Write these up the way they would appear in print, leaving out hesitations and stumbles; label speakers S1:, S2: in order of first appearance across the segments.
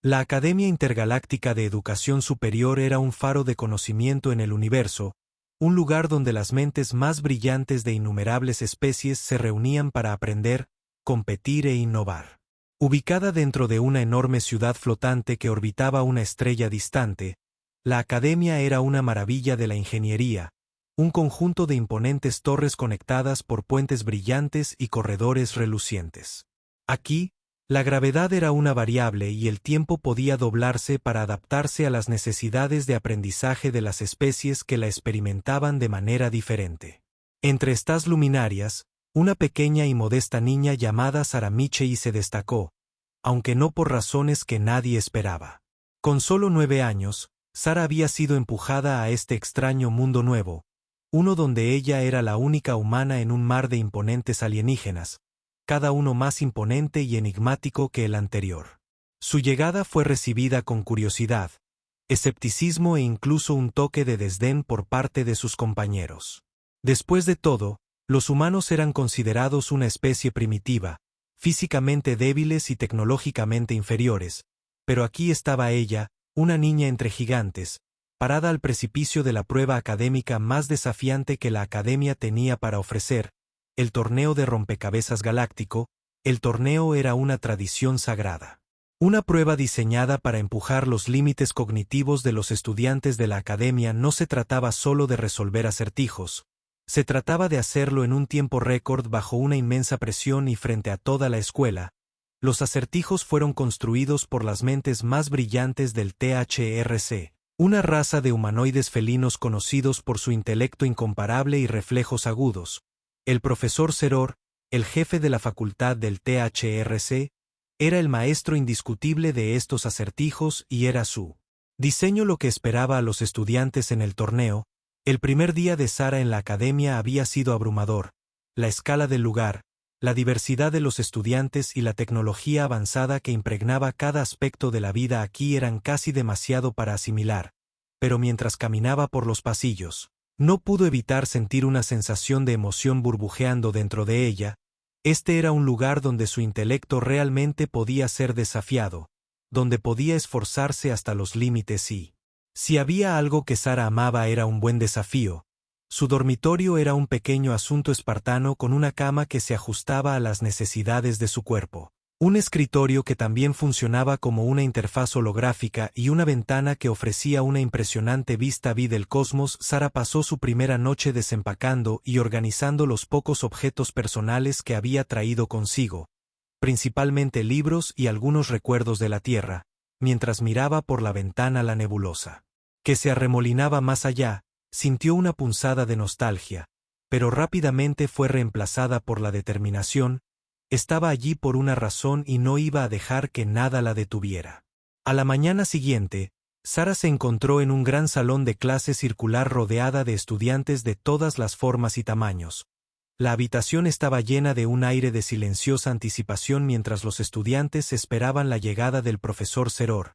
S1: La Academia Intergaláctica de Educación Superior era un faro de conocimiento en el universo, un lugar donde las mentes más brillantes de innumerables especies se reunían para aprender, competir e innovar. Ubicada dentro de una enorme ciudad flotante que orbitaba una estrella distante, la Academia era una maravilla de la ingeniería, un conjunto de imponentes torres conectadas por puentes brillantes y corredores relucientes. Aquí, la gravedad era una variable y el tiempo podía doblarse para adaptarse a las necesidades de aprendizaje de las especies que la experimentaban de manera diferente. Entre estas luminarias, una pequeña y modesta niña llamada Sarah Mitchell se destacó, aunque no por razones que nadie esperaba. Con solo 9 años, Sarah había sido empujada a este extraño mundo nuevo, uno donde ella era la única humana en un mar de imponentes alienígenas, cada uno más imponente y enigmático que el anterior. Su llegada fue recibida con curiosidad, escepticismo e incluso un toque de desdén por parte de sus compañeros. Después de todo, los humanos eran considerados una especie primitiva, físicamente débiles y tecnológicamente inferiores, pero aquí estaba ella, una niña entre gigantes, parada al precipicio de la prueba académica más desafiante que la Academia tenía para ofrecer, el torneo de rompecabezas galáctico. El torneo era una tradición sagrada. Una prueba diseñada para empujar los límites cognitivos de los estudiantes de la Academia. No se trataba solo de resolver acertijos, se trataba de hacerlo en un tiempo récord bajo una inmensa presión y frente a toda la escuela. Los acertijos fueron construidos por las mentes más brillantes del THRC, una raza de humanoides felinos conocidos por su intelecto incomparable y reflejos agudos. El profesor Seror, el jefe de la facultad del THRC, era el maestro indiscutible de estos acertijos y era su diseño lo que esperaba a los estudiantes en el torneo. El primer día de Sarah en la Academia había sido abrumador. La escala del lugar, la diversidad de los estudiantes y la tecnología avanzada que impregnaba cada aspecto de la vida aquí eran casi demasiado para asimilar. Pero mientras caminaba por los pasillos, no pudo evitar sentir una sensación de emoción burbujeando dentro de ella. Este era un lugar donde su intelecto realmente podía ser desafiado, donde podía esforzarse hasta los límites y, si había algo que Sarah amaba era un buen desafío. Su dormitorio era un pequeño asunto espartano con una cama que se ajustaba a las necesidades de su cuerpo, un escritorio que también funcionaba como una interfaz holográfica y una ventana que ofrecía una impresionante vista del cosmos. Sarah pasó su primera noche desempacando y organizando los pocos objetos personales que había traído consigo, principalmente libros y algunos recuerdos de la Tierra, mientras miraba por la ventana la nebulosa, que se arremolinaba más allá. Sintió una punzada de nostalgia, pero rápidamente fue reemplazada por la determinación. Estaba allí por una razón y no iba a dejar que nada la detuviera. A la mañana siguiente, Sarah se encontró en un gran salón de clase circular rodeada de estudiantes de todas las formas y tamaños. La habitación estaba llena de un aire de silenciosa anticipación mientras los estudiantes esperaban la llegada del profesor Seror.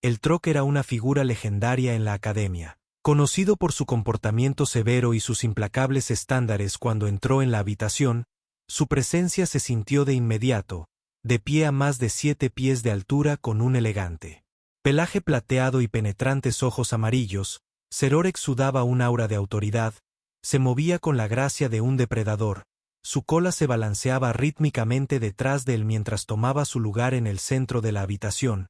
S1: El Troc era una figura legendaria en la Academia, conocido por su comportamiento severo y sus implacables estándares. Cuando entró en la habitación, su presencia se sintió de inmediato, de pie a más de 7 pies de altura con un elegante pelaje plateado y penetrantes ojos amarillos. Seror exudaba un aura de autoridad, se movía con la gracia de un depredador, su cola se balanceaba rítmicamente detrás de él mientras tomaba su lugar en el centro de la habitación.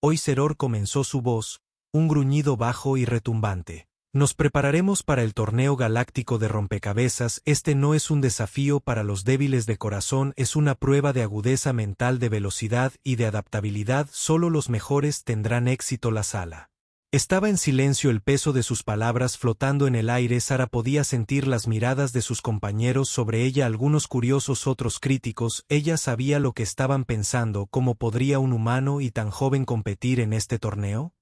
S1: Hoy Seror comenzó su voz, un gruñido bajo y retumbante. Nos prepararemos para el torneo galáctico de rompecabezas. Este no es un desafío para los débiles de corazón, es una prueba de agudeza mental, de velocidad y de adaptabilidad. Solo los mejores tendrán éxito. La sala estaba en silencio, el peso de sus palabras flotando en el aire. Sarah podía sentir las miradas de sus compañeros sobre ella, algunos curiosos, otros críticos. Ella sabía lo que estaban pensando: ¿cómo podría un humano y tan joven competir en este torneo?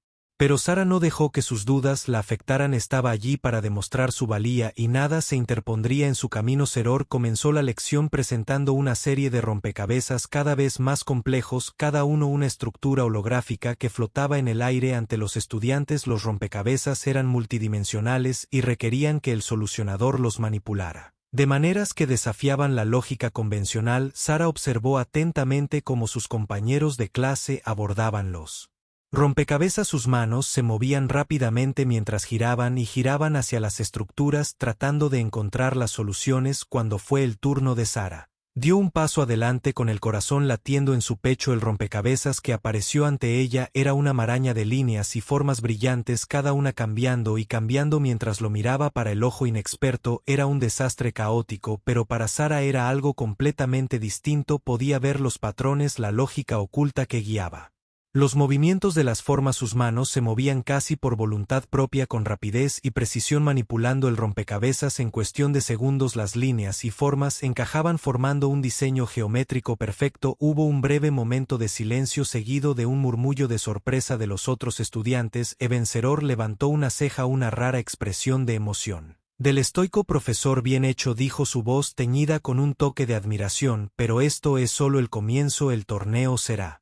S1: Pero Sarah no dejó que sus dudas la afectaran. Estaba allí para demostrar su valía y nada se interpondría en su camino. Seror comenzó la lección presentando una serie de rompecabezas cada vez más complejos, cada uno una estructura holográfica que flotaba en el aire ante los estudiantes. Los rompecabezas eran multidimensionales y requerían que el solucionador los manipulara de maneras que desafiaban la lógica convencional. Sarah observó atentamente cómo sus compañeros de clase abordaban los Rompecabezas sus manos se movían rápidamente mientras giraban y giraban hacia las estructuras tratando de encontrar las soluciones cuando fue el turno de Sara. Dio un paso adelante con el corazón latiendo en su pecho. El rompecabezas que apareció ante ella era una maraña de líneas y formas brillantes, cada una cambiando y cambiando mientras lo miraba. Para el ojo inexperto era un desastre caótico, pero para Sara era algo completamente distinto. Podía ver los patrones, la lógica oculta que guiaba. Los movimientos de las formas, sus manos se movían casi por voluntad propia con rapidez y precisión manipulando el rompecabezas. En cuestión de segundos las líneas y formas encajaban formando un diseño geométrico perfecto. Hubo un breve momento de silencio seguido de un murmullo de sorpresa de los otros estudiantes. Ebenezer levantó una ceja, una rara expresión de emoción. Del estoico profesor, bien hecho, dijo, su voz teñida con un toque de admiración, pero esto es solo el comienzo, el torneo será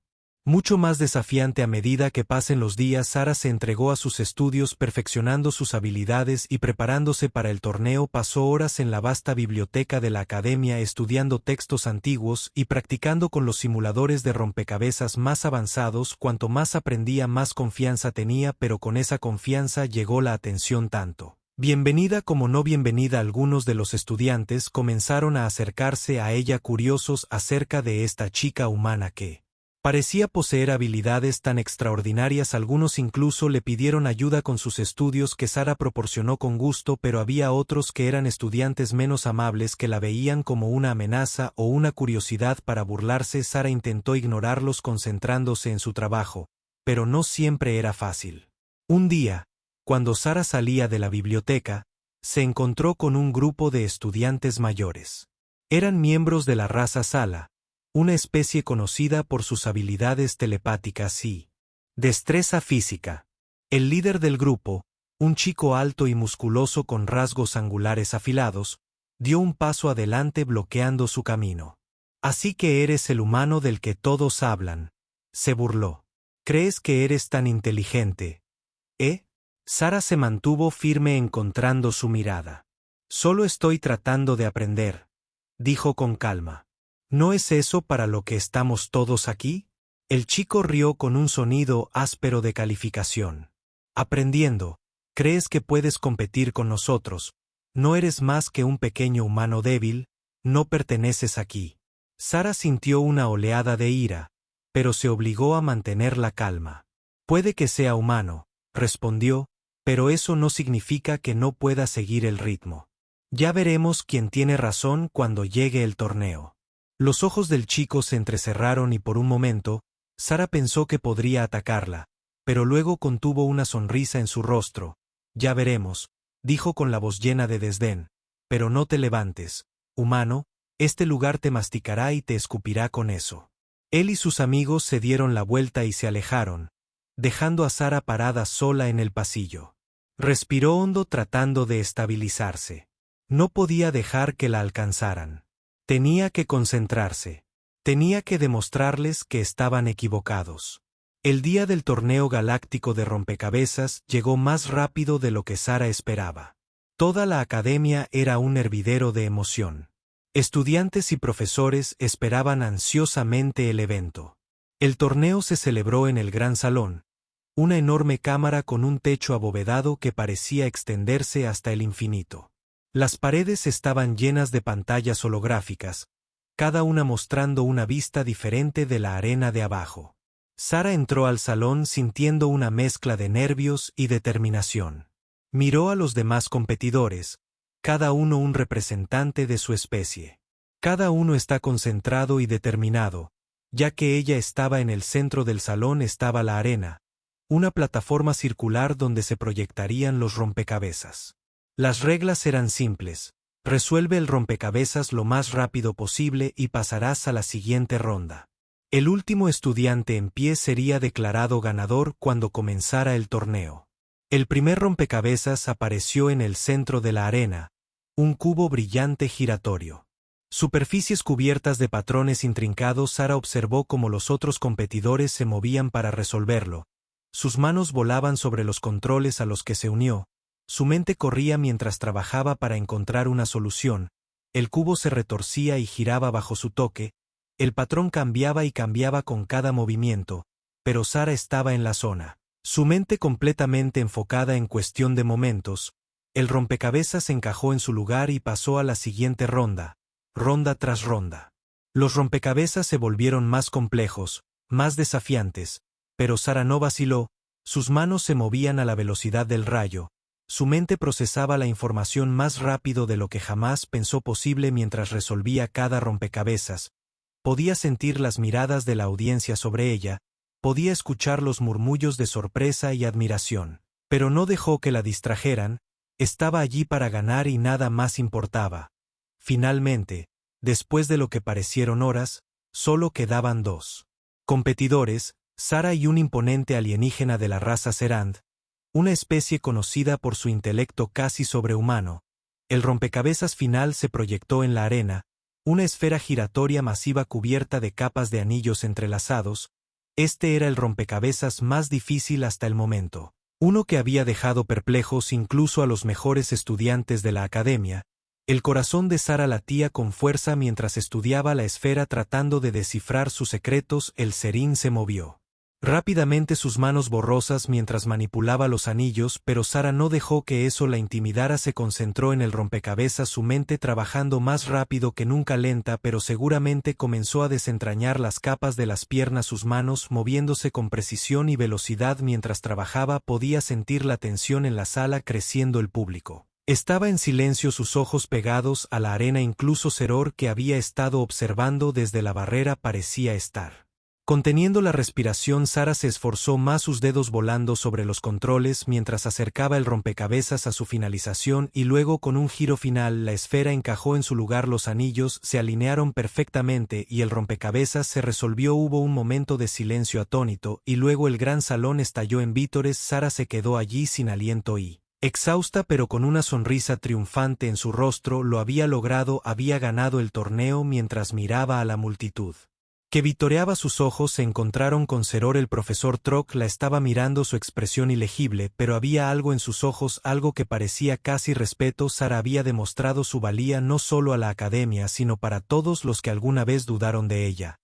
S1: mucho más desafiante a medida que pasen los días. Sara se entregó a sus estudios, perfeccionando sus habilidades y preparándose para el torneo. Pasó horas en la vasta biblioteca de la academia estudiando textos antiguos y practicando con los simuladores de rompecabezas más avanzados. Cuanto más aprendía, más confianza tenía, pero con esa confianza llegó la atención tanto bienvenida como no bienvenida. Algunos de los estudiantes comenzaron a acercarse a ella curiosos acerca de esta chica humana que parecía poseer habilidades tan extraordinarias. Algunos incluso le pidieron ayuda con sus estudios, que Sara proporcionó con gusto, pero había otros que eran estudiantes menos amables que la veían como una amenaza o una curiosidad para burlarse. Sara intentó ignorarlos concentrándose en su trabajo, pero no siempre era fácil. Un día, cuando Sara salía de la biblioteca, se encontró con un grupo de estudiantes mayores. Eran miembros de la raza Sala, una especie conocida por sus habilidades telepáticas y destreza física. El líder del grupo, un chico alto y musculoso con rasgos angulares afilados, dio un paso adelante bloqueando su camino. «Así que eres el humano del que todos hablan», se burló. «¿Crees que eres tan inteligente, eh?» Sara se mantuvo firme encontrando su mirada. «Solo estoy tratando de aprender», dijo con calma. «¿No es eso para lo que estamos todos aquí?» El chico rió con un sonido áspero de calificación. «Aprendiendo, ¿crees que puedes competir con nosotros? No eres más que un pequeño humano débil, no perteneces aquí». Sara sintió una oleada de ira, pero se obligó a mantener la calma. «Puede que sea humano», respondió, «pero eso no significa que no pueda seguir el ritmo. Ya veremos quién tiene razón cuando llegue el torneo». Los ojos del chico se entrecerraron y por un momento, Sara pensó que podría atacarla, pero luego contuvo una sonrisa en su rostro. «Ya veremos», dijo con la voz llena de desdén, «pero no te levantes, humano, este lugar te masticará y te escupirá con eso». Él y sus amigos se dieron la vuelta y se alejaron, dejando a Sara parada sola en el pasillo. Respiró hondo tratando de estabilizarse. No podía dejar que la alcanzaran. Tenía que concentrarse. Tenía que demostrarles que estaban equivocados. El día del torneo galáctico de rompecabezas llegó más rápido de lo que Sara esperaba. Toda la academia era un hervidero de emoción. Estudiantes y profesores esperaban ansiosamente el evento. El torneo se celebró en el gran salón, una enorme cámara con un techo abovedado que parecía extenderse hasta el infinito. Las paredes estaban llenas de pantallas holográficas, cada una mostrando una vista diferente de la arena de abajo. Sara entró al salón sintiendo una mezcla de nervios y determinación. Miró a los demás competidores, cada uno un representante de su especie. Cada uno está concentrado y determinado, ya que ella estaba en el centro del salón. Estaba la arena, una plataforma circular donde se proyectarían los rompecabezas. Las reglas eran simples: resuelve el rompecabezas lo más rápido posible y pasarás a la siguiente ronda. El último estudiante en pie sería declarado ganador cuando comenzara el torneo. El primer rompecabezas apareció en el centro de la arena, un cubo brillante giratorio. Superficies cubiertas de patrones intrincados. Sara observó cómo los otros competidores se movían para resolverlo. Sus manos volaban sobre los controles a los que se unió. Su mente corría mientras trabajaba para encontrar una solución. El cubo se retorcía y giraba bajo su toque. El patrón cambiaba y cambiaba con cada movimiento, pero Sara estaba en la zona. Su mente completamente enfocada en cuestión de momentos, el rompecabezas encajó en su lugar y pasó a la siguiente ronda tras ronda. Los rompecabezas se volvieron más complejos, más desafiantes, pero Sara no vaciló, sus manos se movían a la velocidad del rayo, su mente procesaba la información más rápido de lo que jamás pensó posible mientras resolvía cada rompecabezas. Podía sentir las miradas de la audiencia sobre ella, podía escuchar los murmullos de sorpresa y admiración, pero no dejó que la distrajeran, estaba allí para ganar y nada más importaba. Finalmente, después de lo que parecieron horas, solo quedaban dos competidores, Sara y un imponente alienígena de la raza Serand, una especie conocida por su intelecto casi sobrehumano. El rompecabezas final se proyectó en la arena, una esfera giratoria masiva cubierta de capas de anillos entrelazados. Este era el rompecabezas más difícil hasta el momento, uno que había dejado perplejos incluso a los mejores estudiantes de la academia. El corazón de Sara latía con fuerza mientras estudiaba la esfera tratando de descifrar sus secretos. El serín se movió rápidamente sus manos borrosas mientras manipulaba los anillos, pero Sara no dejó que eso la intimidara. Se concentró en el rompecabezas, su mente trabajando más rápido que nunca, lenta pero seguramente comenzó a desentrañar las capas de las piernas, sus manos moviéndose con precisión y velocidad mientras trabajaba. Podía sentir la tensión en la sala creciendo. El público estaba en silencio, sus ojos pegados a la arena. Incluso Seror, que había estado observando desde la barrera, parecía estar conteniendo la respiración. Sara se esforzó más, sus dedos volando sobre los controles mientras acercaba el rompecabezas a su finalización y luego con un giro final la esfera encajó en su lugar, los anillos se alinearon perfectamente y el rompecabezas se resolvió. Hubo un momento de silencio atónito y luego el gran salón estalló en vítores. Sara se quedó allí sin aliento y exhausta pero con una sonrisa triunfante en su rostro. Lo había logrado, había ganado el torneo. Mientras miraba a la multitud que vitoreaba, sus ojos se encontraron con Seror. El profesor Trock la estaba mirando, su expresión ilegible, pero había algo en sus ojos, algo que parecía casi respeto. Sara había demostrado su valía no solo a la academia sino para todos los que alguna vez dudaron de ella.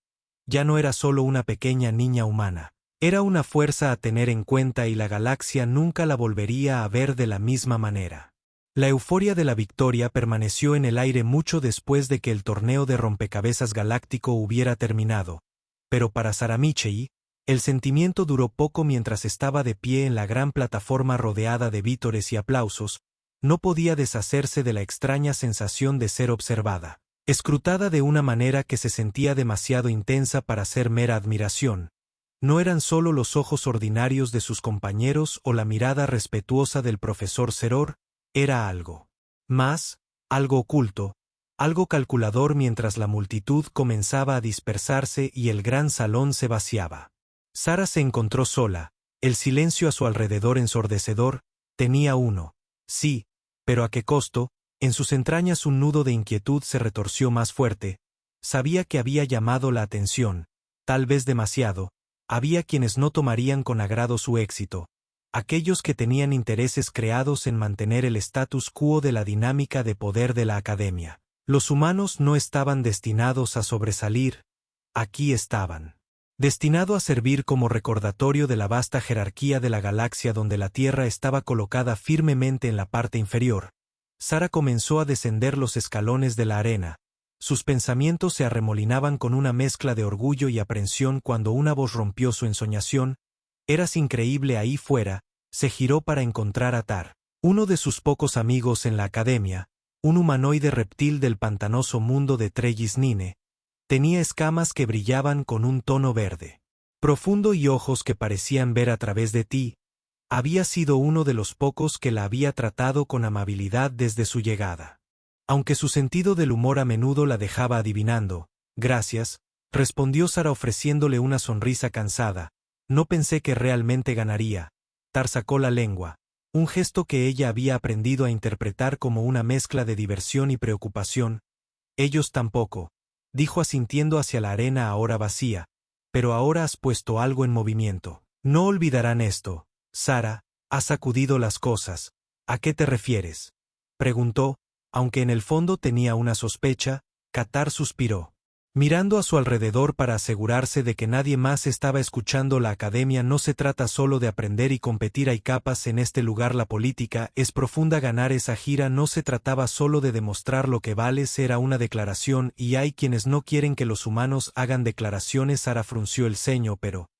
S1: Ya no era solo una pequeña niña humana, era una fuerza a tener en cuenta y la galaxia nunca la volvería a ver de la misma manera. La euforia de la victoria permaneció en el aire mucho después de que el torneo de rompecabezas galáctico hubiera terminado, pero para Sara Michei, el sentimiento duró poco. Mientras estaba de pie en la gran plataforma rodeada de vítores y aplausos, no podía deshacerse de la extraña sensación de ser observada, escrutada de una manera que se sentía demasiado intensa para ser mera admiración. No eran solo los ojos ordinarios de sus compañeros o la mirada respetuosa del profesor Seror, era algo más, algo oculto, algo calculador. Mientras la multitud comenzaba a dispersarse y el gran salón se vaciaba, Sara se encontró sola, el silencio a su alrededor ensordecedor. Tenía uno, sí, pero ¿a qué costo? En sus entrañas un nudo de inquietud se retorció más fuerte. Sabía que había llamado la atención, tal vez demasiado. Había quienes no tomarían con agrado su éxito, aquellos que tenían intereses creados en mantener el status quo de la dinámica de poder de la academia. Los humanos no estaban destinados a sobresalir, aquí estaban destinados a servir como recordatorio de la vasta jerarquía de la galaxia donde la Tierra estaba colocada firmemente en la parte inferior. Sara comenzó a descender los escalones de la arena. Sus pensamientos se arremolinaban con una mezcla de orgullo y aprensión cuando una voz rompió su ensoñación. «Eras increíble ahí fuera», se giró para encontrar a Tar, uno de sus pocos amigos en la academia, un humanoide reptil del pantanoso mundo de Trellis Nine. Tenía escamas que brillaban con un tono verde profundo y ojos que parecían ver a través de ti. Había sido uno de los pocos que la había tratado con amabilidad desde su llegada. Aunque su sentido del humor a menudo la dejaba adivinando. «Gracias», respondió Sara ofreciéndole una sonrisa cansada. «No pensé que realmente ganaría». Tar sacó la lengua, un gesto que ella había aprendido a interpretar como una mezcla de diversión y preocupación. «Ellos tampoco», dijo asintiendo hacia la arena ahora vacía. «Pero ahora has puesto algo en movimiento. No olvidarán esto». «Sara, has sacudido las cosas. ¿A qué te refieres?», preguntó, aunque en el fondo tenía una sospecha. Qatar suspiró. Mirando a su alrededor para asegurarse de que nadie más estaba escuchando, la academia no se trata solo de aprender y competir, hay capas en este lugar, la política es profunda, ganar esa gira no se trataba solo de demostrar lo que vales, era una declaración y hay quienes no quieren que los humanos hagan declaraciones. Sara frunció el ceño, pero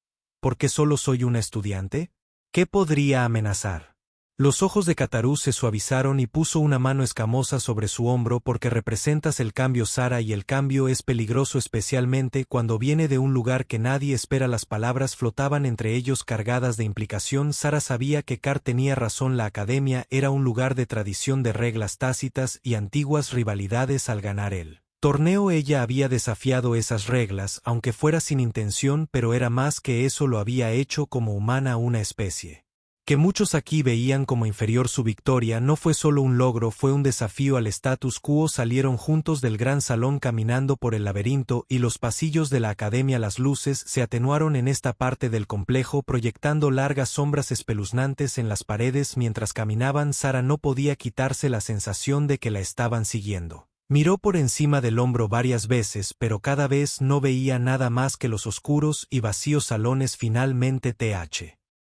S1: ¿por qué solo soy una estudiante? ¿Qué podría amenazar? Los ojos de Katarú se suavizaron y puso una mano escamosa sobre su hombro. Porque representas el cambio, Sara, y el cambio es peligroso, especialmente cuando viene de un lugar que nadie espera. Las palabras flotaban entre ellos cargadas de implicación. Sara sabía que Car tenía razón, la academia era un lugar de tradición, de reglas tácitas y antiguas rivalidades. Al ganar el torneo ella había desafiado esas reglas, aunque fuera sin intención, pero era más que eso, lo había hecho como humana, una especie que muchos aquí veían como inferior. Su victoria no fue solo un logro, fue un desafío al status quo. Salieron juntos del gran salón caminando por el laberinto y los pasillos de la academia. Las luces se atenuaron en esta parte del complejo, proyectando largas sombras espeluznantes en las paredes. Mientras caminaban, Sara no podía quitarse la sensación de que la estaban siguiendo. Miró por encima del hombro varias veces, pero cada vez no veía nada más que los oscuros y vacíos salones. Finalmente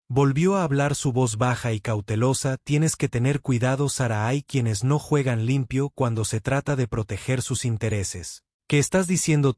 S1: volvió a hablar, su voz baja y cautelosa: tienes que tener cuidado, Sara, hay quienes no juegan limpio cuando se trata de proteger sus intereses. ¿Qué estás diciendo,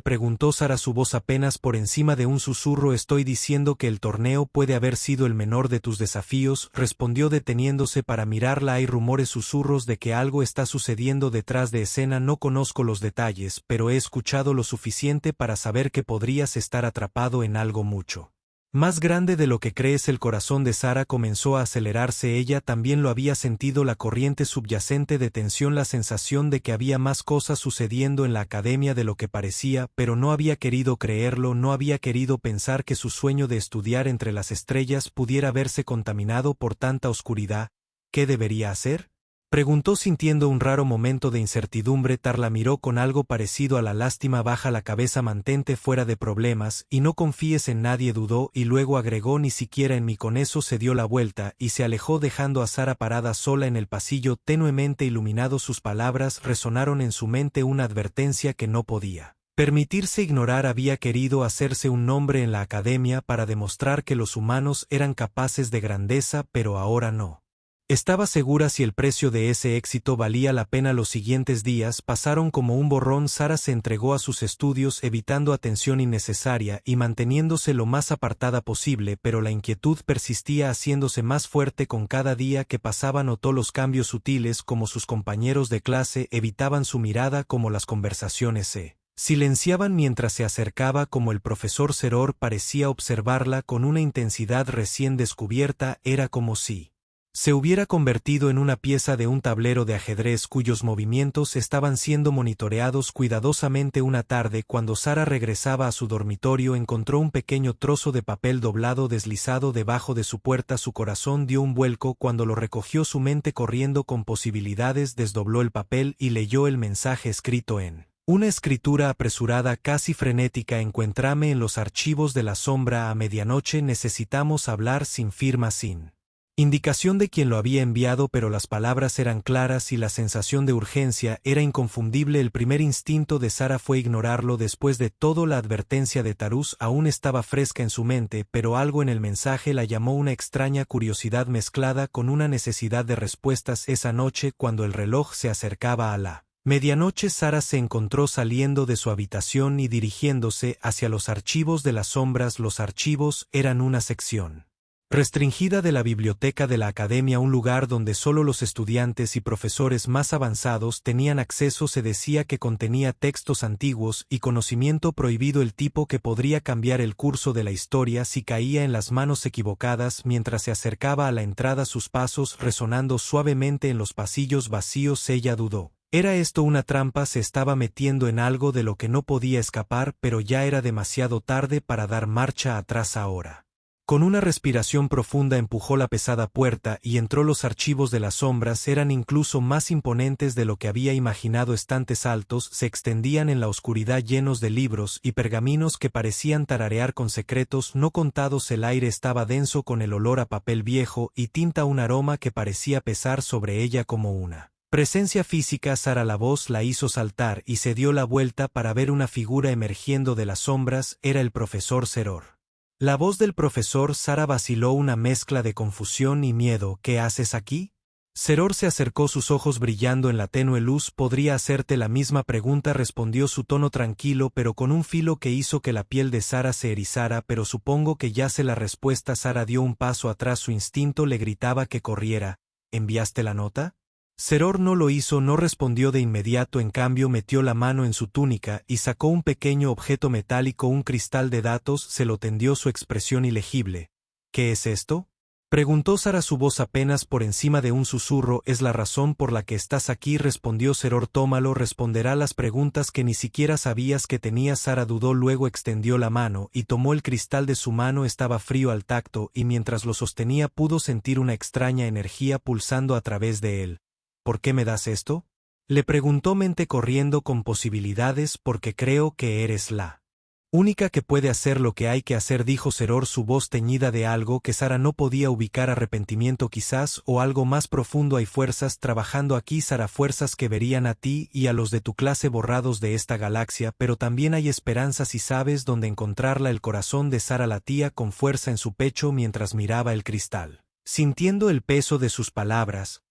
S1: preguntó Sara, su voz apenas por encima de un susurro. Estoy diciendo que el torneo puede haber sido el menor de tus desafíos, respondió deteniéndose para mirarla. Hay rumores, susurros, de que algo está sucediendo detrás de escena. No conozco los detalles, pero he escuchado lo suficiente para saber que podrías estar atrapado en algo mucho más grande de lo que crees. El corazón de Sara comenzó a acelerarse. Ella también lo había sentido, la corriente subyacente de tensión, la sensación de que había más cosas sucediendo en la academia de lo que parecía, pero no había querido creerlo, no había querido pensar que su sueño de estudiar entre las estrellas pudiera verse contaminado por tanta oscuridad. ¿Qué debería hacer?, preguntó sintiendo un raro momento de incertidumbre. Tar la miró con algo parecido a la lástima. Baja la cabeza, mantente fuera de problemas y no confíes en nadie, dudó y luego agregó: ni siquiera en mí. Con eso se dio la vuelta y se alejó, dejando a Sara parada sola en el pasillo, tenuemente iluminado. Sus palabras resonaron en su mente, una advertencia que no podía permitirse ignorar. Había querido hacerse un nombre en la academia para demostrar que los humanos eran capaces de grandeza, pero ahora no estaba segura si el precio de ese éxito valía la pena. Los siguientes días pasaron como un borrón. Sara se entregó a sus estudios, evitando atención innecesaria y manteniéndose lo más apartada posible, pero la inquietud persistía, haciéndose más fuerte con cada día que pasaba. Notó los cambios sutiles, como sus compañeros de clase evitaban su mirada, como las conversaciones se silenciaban mientras se acercaba, como el profesor Seror parecía observarla con una intensidad recién descubierta. Era como si se hubiera convertido en una pieza de un tablero de ajedrez cuyos movimientos estaban siendo monitoreados cuidadosamente. Una tarde, cuando Sara regresaba a su dormitorio, encontró un pequeño trozo de papel doblado deslizado debajo de su puerta. Su corazón dio un vuelco cuando lo recogió, su mente corriendo con posibilidades. Desdobló el papel y leyó el mensaje escrito en una escritura apresurada, casi frenética: encuéntrame en los archivos de la sombra a medianoche, necesitamos hablar, sin firma, sin indicación de quien lo había enviado, pero las palabras eran claras y la sensación de urgencia era inconfundible. El primer instinto de Sara fue ignorarlo. Después de todo, la advertencia de Tarus aún estaba fresca en su mente, pero algo en el mensaje la llamó, una extraña curiosidad mezclada con una necesidad de respuestas. Esa noche, cuando el reloj se acercaba a la medianoche, Sara se encontró saliendo de su habitación y dirigiéndose hacia los archivos de las sombras. Los archivos eran una sección restringida de la biblioteca de la academia, un lugar donde solo los estudiantes y profesores más avanzados tenían acceso. Se decía que contenía textos antiguos y conocimiento prohibido, el tipo que podría cambiar el curso de la historia si caía en las manos equivocadas. Mientras se acercaba a la entrada, sus pasos resonando suavemente en los pasillos vacíos, ella dudó. ¿Era esto una trampa? Se estaba metiendo en algo de lo que no podía escapar, pero ya era demasiado tarde para dar marcha atrás ahora. Con una respiración profunda empujó la pesada puerta y entró. Los archivos de las sombras eran incluso más imponentes de lo que había imaginado. Estantes altos se extendían en la oscuridad, llenos de libros y pergaminos que parecían tararear con secretos no contados. El aire estaba denso con el olor a papel viejo y tinta, un aroma que parecía pesar sobre ella como una Presencia física. Sara. La voz la hizo saltar y se dio la vuelta para ver una figura emergiendo de las sombras. Era el profesor Seror. La voz del profesor. Sara vaciló, una mezcla de confusión y miedo. ¿Qué haces aquí? Seror se acercó, sus ojos brillando en la tenue luz. Podría hacerte la misma pregunta, respondió, su tono tranquilo pero con un filo que hizo que la piel de Sara se erizara. Pero supongo que ya sé la respuesta. Sara dio un paso atrás, su instinto le gritaba que corriera. ¿Enviaste la nota? Seror no lo hizo, no respondió de inmediato, en cambio metió la mano en su túnica y sacó un pequeño objeto metálico, un cristal de datos, se lo tendió, su expresión ilegible. ¿Qué es esto? Preguntó Sara, su voz apenas por encima de un susurro. Es la razón por la que estás aquí, respondió Seror. Tómalo, responderá las preguntas que ni siquiera sabías que tenías. Sara dudó, luego extendió la mano y tomó el cristal de su mano. Estaba frío al tacto y mientras lo sostenía pudo sentir una extraña energía pulsando a través de él. ¿Por qué me das esto? Le preguntó, mente corriendo con posibilidades. Porque creo que eres la única que puede hacer lo que hay que hacer, dijo Seror, su voz teñida de algo que Sara no podía ubicar. Arrepentimiento quizás, o algo más profundo. Hay fuerzas trabajando aquí, Sara, fuerzas que verían a ti y a los de tu clase borrados de esta galaxia, pero también hay esperanzas y sabes dónde encontrarla. El corazón de Sara latía con fuerza en su pecho mientras miraba el cristal, sintiendo el peso de sus palabras.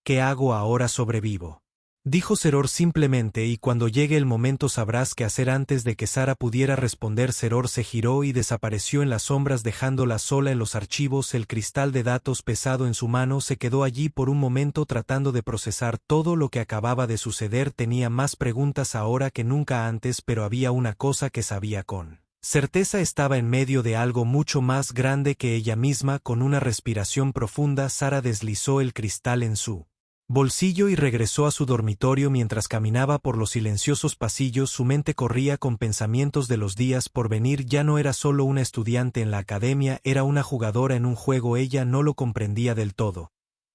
S1: ¿Qué hago ahora? Sobrevivo, dijo Seror simplemente, y cuando llegue el momento sabrás qué hacer. Antes de que Sara pudiera responder, Seror se giró y desapareció en las sombras, dejándola sola en los archivos. El cristal de datos pesado en su mano se quedó allí por un momento tratando de procesar todo lo que acababa de suceder. Tenía más preguntas ahora que nunca antes, pero había una cosa que sabía con certeza: estaba en medio de algo mucho más grande que ella misma. Con una respiración profunda, Sara deslizó el cristal en su bolsillo y regresó a su dormitorio. Mientras caminaba por los silenciosos pasillos, su mente corría con pensamientos de los días por venir. Ya no era solo una estudiante en la academia, era una jugadora en un juego. Ella no lo comprendía del todo,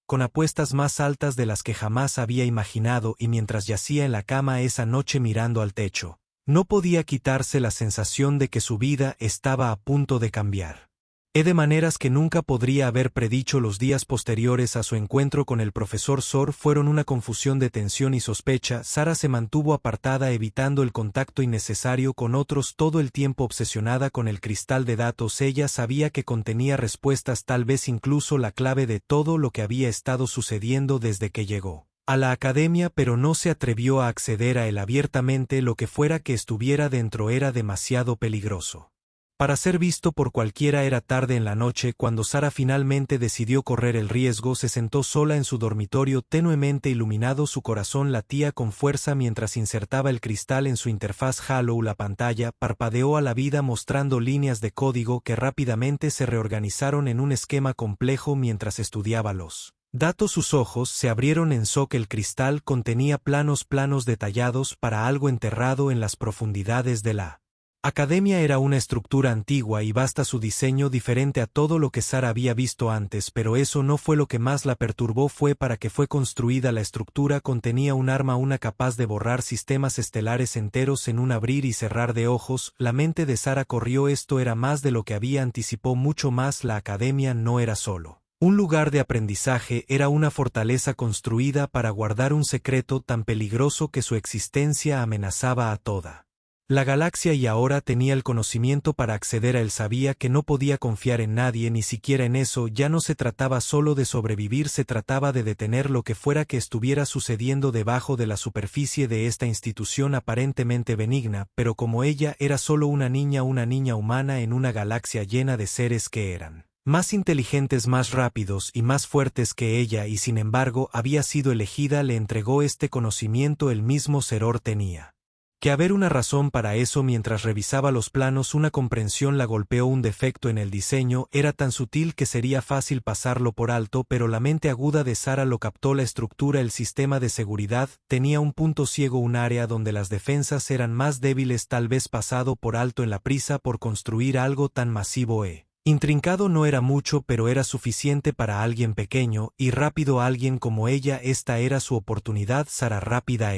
S1: con apuestas más altas de las que jamás había imaginado, y mientras yacía en la cama esa noche mirando al techo, no podía quitarse la sensación de que su vida estaba a punto de cambiar. De maneras que nunca podría haber predicho. Los días posteriores a su encuentro con el profesor Sor fueron una confusión de tensión y sospecha. Sara se mantuvo apartada, evitando el contacto innecesario con otros, todo el tiempo obsesionada con el cristal de datos. Ella sabía que contenía respuestas, tal vez incluso la clave de todo lo que había estado sucediendo desde que llegó a la academia, pero no se atrevió a acceder a él abiertamente. Lo que fuera que estuviera dentro era demasiado peligroso para ser visto por cualquiera. Era tarde en la noche cuando Sara finalmente decidió correr el riesgo. Se sentó sola en su dormitorio tenuemente iluminado, su corazón latía con fuerza mientras insertaba el cristal en su interfaz Halo. La pantalla parpadeó a la vida mostrando líneas de código que rápidamente se reorganizaron en un esquema complejo mientras estudiaba los datos. Sus ojos se abrieron en shock. El cristal contenía planos detallados para algo enterrado en las profundidades de la academia. Era una estructura antigua y vasta, su diseño diferente a todo lo que Sara había visto antes, pero eso no fue lo que más la perturbó. Fue para qué fue construida la estructura. Contenía un arma, una capaz de borrar sistemas estelares enteros en un abrir y cerrar de ojos. La mente de Sara corrió. Esto era más de lo que había anticipado, mucho más. La academia no era solo un lugar de aprendizaje, era una fortaleza construida para guardar un secreto tan peligroso que su existencia amenazaba a toda la galaxia, y ahora tenía el conocimiento para acceder a él. Sabía que no podía confiar en nadie, ni siquiera en eso. Ya no se trataba solo de sobrevivir, se trataba de detener lo que fuera que estuviera sucediendo debajo de la superficie de esta institución aparentemente benigna, pero como ella era solo una niña humana en una galaxia llena de seres que eran más inteligentes, más rápidos y más fuertes que ella, y sin embargo había sido elegida. Le entregó este conocimiento. El mismo Seror tenía que haber una razón para eso. Mientras revisaba los planos, una comprensión la golpeó. Un defecto en el diseño era tan sutil que sería fácil pasarlo por alto, pero la mente aguda de Sara lo captó. La estructura, el sistema de seguridad, tenía un punto ciego, un área donde las defensas eran más débiles, tal vez pasado por alto en la prisa por construir algo tan masivo e intrincado. No era mucho, pero era suficiente para alguien pequeño y rápido, alguien como ella. Esta era su oportunidad. Sara, rápida,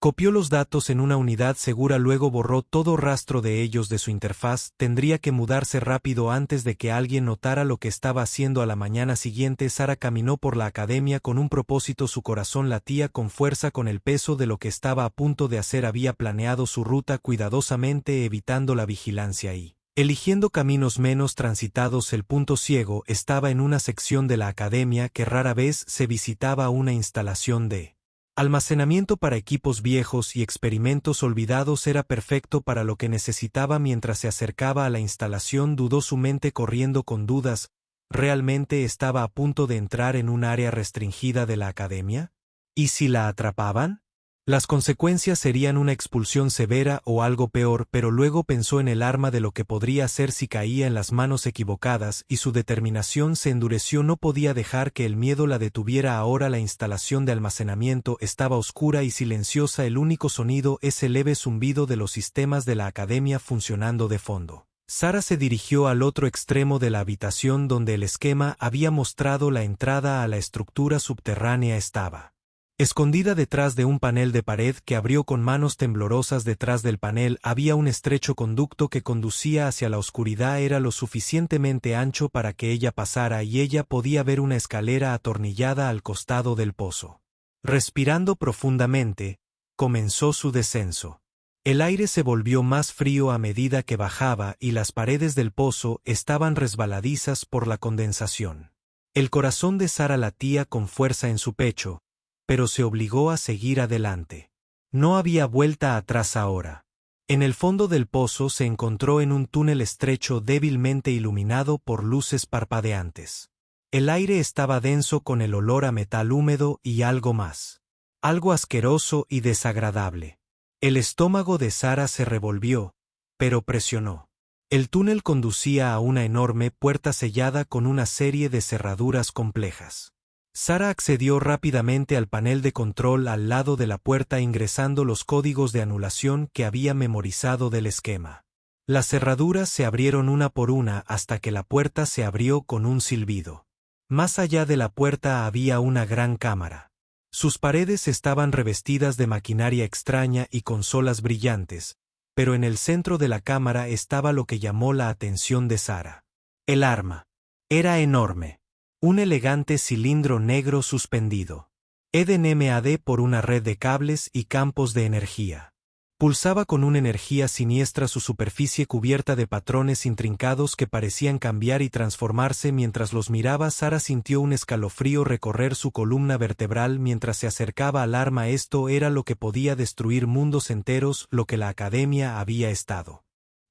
S1: Copió los datos en una unidad segura, luego borró todo rastro de ellos de su interfaz. Tendría que mudarse rápido antes de que alguien notara lo que estaba haciendo. A la mañana siguiente, Sara caminó por la academia con un propósito. Su corazón latía con fuerza con el peso de lo que estaba a punto de hacer. Había planeado su ruta cuidadosamente, evitando la vigilancia y eligiendo caminos menos transitados. El punto ciego estaba en una sección de la academia que rara vez se visitaba, una instalación de almacenamiento para equipos viejos y experimentos olvidados. Era perfecto para lo que necesitaba. Mientras se acercaba a la instalación, dudó, su mente corriendo con dudas. ¿Realmente estaba a punto de entrar en un área restringida de la academia? ¿Y si la atrapaban? Las consecuencias serían una expulsión severa o algo peor, pero luego pensó en el arma, de lo que podría hacer si caía en las manos equivocadas, y su determinación se endureció. No podía dejar que el miedo la detuviera. Ahora la instalación de almacenamiento estaba oscura y silenciosa. El único sonido, ese leve zumbido de los sistemas de la academia funcionando de fondo. Sara se dirigió al otro extremo de la habitación, donde el esquema había mostrado la entrada a la estructura subterránea. Estaba escondida detrás de un panel de pared que abrió con manos temblorosas. Detrás del panel había un estrecho conducto que conducía hacia la oscuridad. Era lo suficientemente ancho para que ella pasara, y ella podía ver una escalera atornillada al costado del pozo. Respirando profundamente, comenzó su descenso. El aire se volvió más frío a medida que bajaba, y las paredes del pozo estaban resbaladizas por la condensación. El corazón de Sara latía con fuerza en su pecho, pero se obligó a seguir adelante. No había vuelta atrás ahora. En el fondo del pozo se encontró en un túnel estrecho, débilmente iluminado por luces parpadeantes. El aire estaba denso con el olor a metal húmedo y algo más. Algo asqueroso y desagradable. El estómago de Sara se revolvió, pero presionó. El túnel conducía a una enorme puerta sellada con una serie de cerraduras complejas. Sara accedió rápidamente al panel de control al lado de la puerta, ingresando los códigos de anulación que había memorizado del esquema. Las cerraduras se abrieron una por una hasta que la puerta se abrió con un silbido. Más allá de la puerta había una gran cámara. Sus paredes estaban revestidas de maquinaria extraña y consolas brillantes, pero en el centro de la cámara estaba lo que llamó la atención de Sara. El arma. Era enorme. Un elegante cilindro negro suspendido. EDMAD por una red de cables y campos de energía. Pulsaba con una energía siniestra, su superficie cubierta de patrones intrincados que parecían cambiar y transformarse. Mientras los miraba, Sara sintió un escalofrío recorrer su columna vertebral mientras se acercaba al arma. Esto era lo que podía destruir mundos enteros, lo que la academia había estado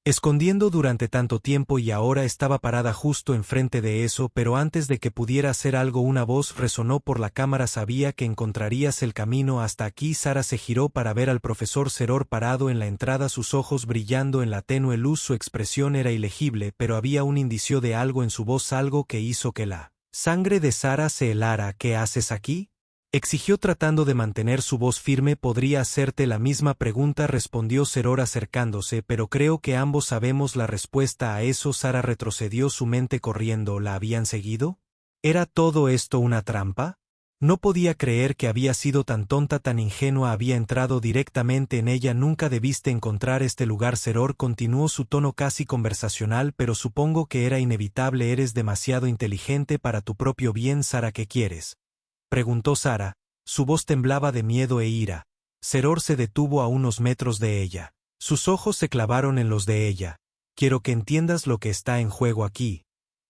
S1: escondiendo durante tanto tiempo, y ahora estaba parada justo enfrente de eso. Pero antes de que pudiera hacer algo, una voz resonó por la cámara. Sabía que encontrarías el camino hasta aquí. Sara se giró para ver al profesor Seror parado en la entrada, sus ojos brillando en la tenue luz. Su expresión era ilegible, pero había un indicio de algo en su voz, algo que hizo que la sangre de Sara se helara. ¿Qué haces aquí?, exigió tratando de mantener su voz firme. Podría hacerte la misma pregunta, respondió Seror acercándose, pero creo que ambos sabemos la respuesta a eso. Sara retrocedió, su mente corriendo. ¿La habían seguido? ¿Era todo esto una trampa? No podía creer que había sido tan tonta, tan ingenua. Había entrado directamente en ella. Nunca debiste encontrar este lugar. Seror continuó, su tono casi conversacional, pero supongo que era inevitable. Eres demasiado inteligente para tu propio bien. Sara, ¿qué quieres?, preguntó Sara. Su voz temblaba de miedo e ira. Seror se detuvo a unos metros de ella. Sus ojos se clavaron en los de ella. Quiero que entiendas lo que está en juego aquí,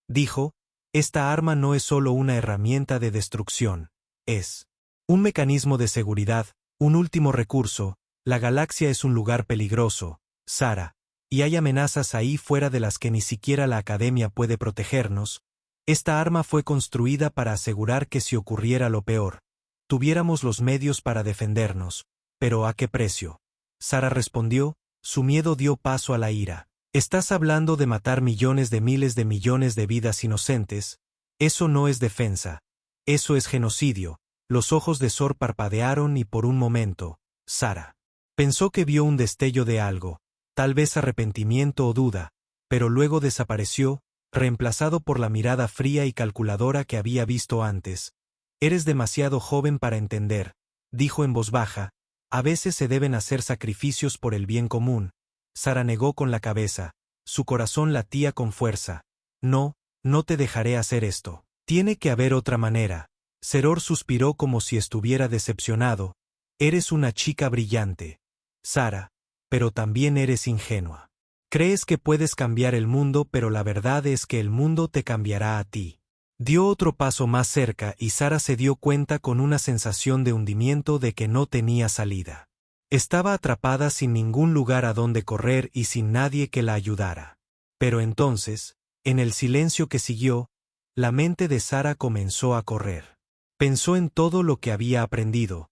S1: dijo. Esta arma no es solo una herramienta de destrucción. Es un mecanismo de seguridad, un último recurso. La galaxia es un lugar peligroso, Sara, y hay amenazas ahí fuera de las que ni siquiera la academia puede protegernos. Esta arma fue construida para asegurar que si ocurriera lo peor, tuviéramos los medios para defendernos. ¿Pero a qué precio?, Sara respondió. Su miedo dio paso a la ira. Estás hablando de matar millones de miles de millones de vidas inocentes. Eso no es defensa. Eso es genocidio. Los ojos de Sor parpadearon y por un momento, Sara pensó que vio un destello de algo, tal vez arrepentimiento o duda, pero luego desapareció, reemplazado por la mirada fría y calculadora que había visto antes. Eres demasiado joven para entender, dijo en voz baja. A veces se deben hacer sacrificios por el bien común. Sara negó con la cabeza. Su corazón latía con fuerza. No, no te dejaré hacer esto. Tiene que haber otra manera. Seror suspiró como si estuviera decepcionado. Eres una chica brillante, Sara, pero también eres ingenua. Crees que puedes cambiar el mundo, pero la verdad es que el mundo te cambiará a ti. Dio otro paso más cerca y Sara se dio cuenta con una sensación de hundimiento de que no tenía salida. Estaba atrapada sin ningún lugar a donde correr y sin nadie que la ayudara. Pero entonces, en el silencio que siguió, la mente de Sara comenzó a correr. Pensó en todo lo que había aprendido,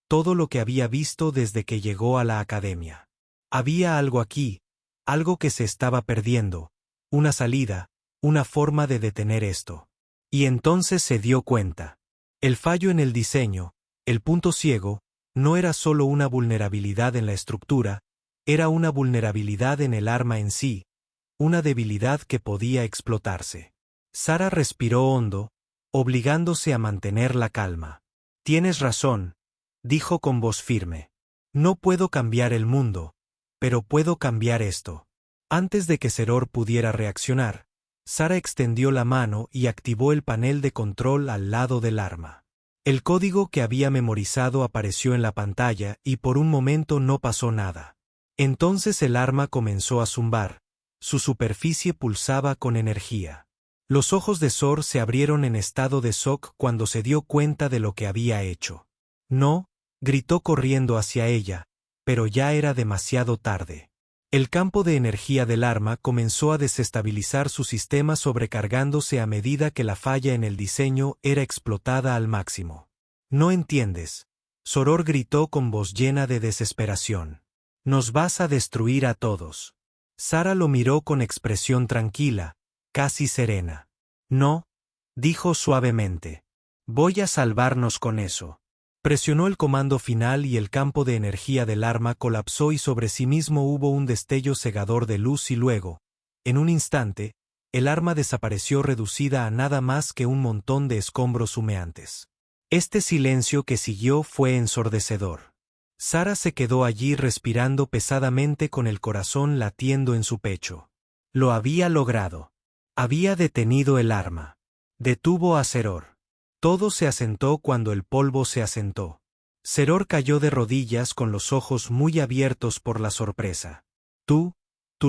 S1: todo lo que había visto desde que llegó a la academia. Había algo aquí, algo que se estaba perdiendo, una salida, una forma de detener esto. Y entonces se dio cuenta. El fallo en el diseño, el punto ciego, no era solo una vulnerabilidad en la estructura, era una vulnerabilidad en el arma en sí, una debilidad que podía explotarse. Sara respiró hondo, obligándose a mantener la calma. Tienes razón, dijo con voz firme. No puedo cambiar el mundo, pero puedo cambiar esto. Antes de que Seror pudiera reaccionar, Sara extendió la mano y activó el panel de control al lado del arma. El código que había memorizado apareció en la pantalla y por un momento no pasó nada. Entonces el arma comenzó a zumbar, su superficie pulsaba con energía. Los ojos de Sor se abrieron en estado de shock cuando se dio cuenta de lo que había hecho. No, gritó corriendo hacia ella, pero ya era demasiado tarde. El campo de energía del arma comenzó a desestabilizar su sistema sobrecargándose a medida que la falla en el diseño era explotada al máximo. No entiendes, Soror gritó con voz llena de desesperación. Nos vas a destruir a todos. Sara lo miró con expresión tranquila, casi serena. No, dijo suavemente. Voy a salvarnos con eso. Presionó el comando final y el campo de energía del arma colapsó y sobre sí mismo hubo un destello cegador de luz y luego, en un instante, el arma desapareció reducida a nada más que un montón de escombros humeantes. Este silencio que siguió fue ensordecedor. Sara se quedó allí respirando pesadamente con el corazón latiendo en su pecho. Lo había logrado. Había detenido el arma. Detuvo a Seror. Todo se asentó cuando el polvo se asentó. Seror cayó de rodillas con los ojos muy abiertos por la sorpresa. Tú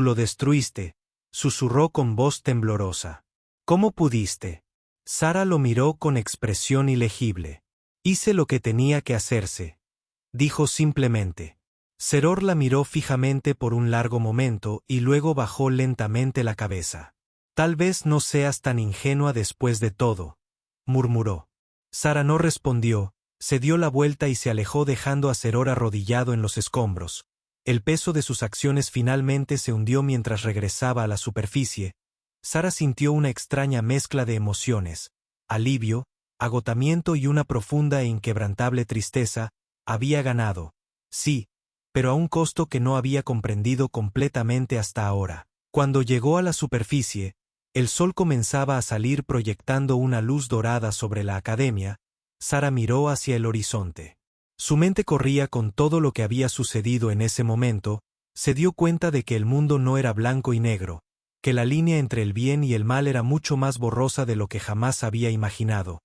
S1: lo destruiste, susurró con voz temblorosa. ¿Cómo pudiste? Sara lo miró con expresión ilegible. Hice lo que tenía que hacerse, dijo simplemente. Seror la miró fijamente por un largo momento y luego bajó lentamente la cabeza. Tal vez no seas tan ingenua después de todo, murmuró. Sara no respondió, se dio la vuelta y se alejó dejando a Seror arrodillado en los escombros. El peso de sus acciones finalmente se hundió mientras regresaba a la superficie. Sara sintió una extraña mezcla de emociones, alivio, agotamiento y una profunda e inquebrantable tristeza. Había ganado, sí, pero a un costo que no había comprendido completamente hasta ahora. Cuando llegó a la superficie, el sol comenzaba a salir proyectando una luz dorada sobre la academia. Sara miró hacia el horizonte. Su mente corría con todo lo que había sucedido en ese momento. Se dio cuenta de que el mundo no era blanco y negro, que la línea entre el bien y el mal era mucho más borrosa de lo que jamás había imaginado.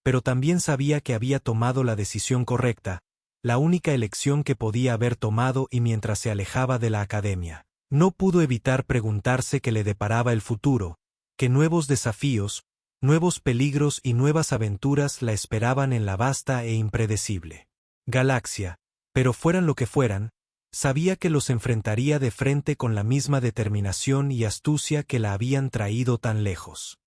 S1: Pero también sabía que había tomado la decisión correcta, la única elección que podía haber tomado y mientras se alejaba de la academia. No pudo evitar preguntarse qué le deparaba el futuro, que nuevos desafíos, nuevos peligros y nuevas aventuras la esperaban en la vasta e impredecible galaxia, pero fueran lo que fueran, sabía que los enfrentaría de frente con la misma determinación y astucia que la habían traído tan lejos.